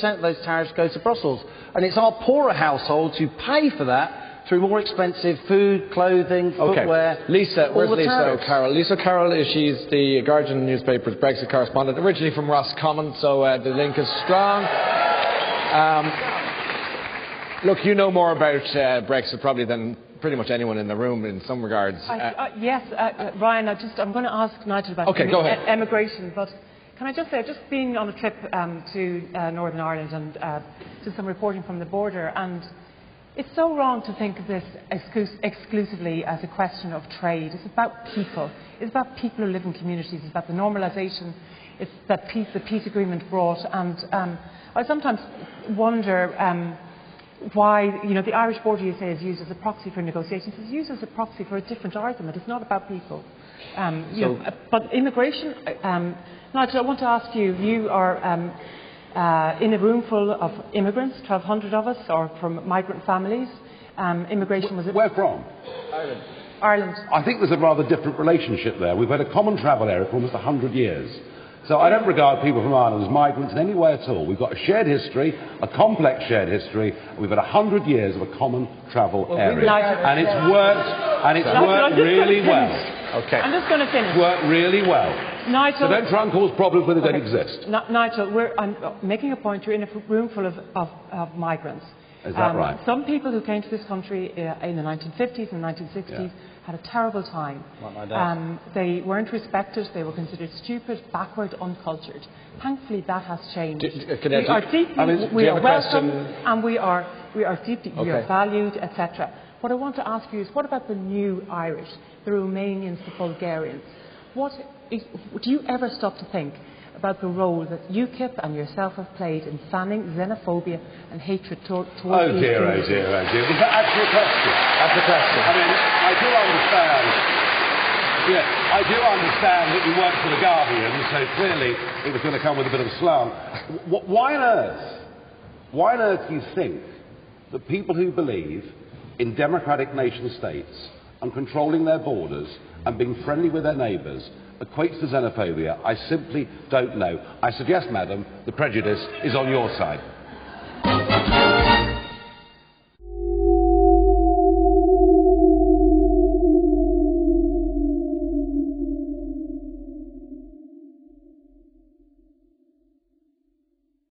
70% of those tariffs go to Brussels. And it's our poorer households who pay for that through more expensive food, clothing, footwear. Lisa, where's Lisa O'Carroll? Lisa O'Carroll, she's the Guardian newspaper's Brexit correspondent, originally from Roscommon, so the link is strong. Look, you know more about Brexit probably than pretty much anyone in the room in some regards. Yes, Ryan, I'm going to ask Nigel about immigration, but can I just say, just being on a trip to Northern Ireland and did some reporting from the border, and it's so wrong to think of this exclusively as a question of trade. It's about people. It's about people who live in communities. It's about the normalisation it's that the peace agreement brought. And I sometimes wonder why, the Irish border, you say, is used as a proxy for negotiations. It's used as a proxy for a different argument. It's not about people. But immigration, Nigel, I want to ask you, you are in a room full of immigrants, 1,200 of us, or from migrant families. Immigration was... Where from? Ireland. I think there's a rather different relationship there. We've had a common travel area for almost 100 years. So I don't regard people from Ireland as migrants in any way at all. We've got a shared history, a complex shared history, and we've had 100 years of a common travel area. And it's worked really well. Okay. I'm just going to finish. It's worked really well. Nigel, so don't try and cause problems when they don't exist. Nigel, I'm making a point. You're in a room full of migrants. Is that right? Some people who came to this country in the 1950s and 1960s had a terrible time. They weren't respected. They were considered stupid, backward, uncultured. Thankfully, that has changed. We are welcome, and we are deeply we are valued, etc. What I want to ask you is, what about the new Irish, the Romanians, the Bulgarians? Do you ever stop to think about the role that UKIP and yourself have played in fanning xenophobia and hatred towards these Oh dear. Is that actually a question? That's a question. I mean, I do understand. I do understand that you work for the Guardian, so clearly it was going to come with a bit of a slant. Why on earth do you think that people who believe in democratic nation states and controlling their borders and being friendly with their neighbours equates to xenophobia? I simply don't know. I suggest, madam, the prejudice is on your side.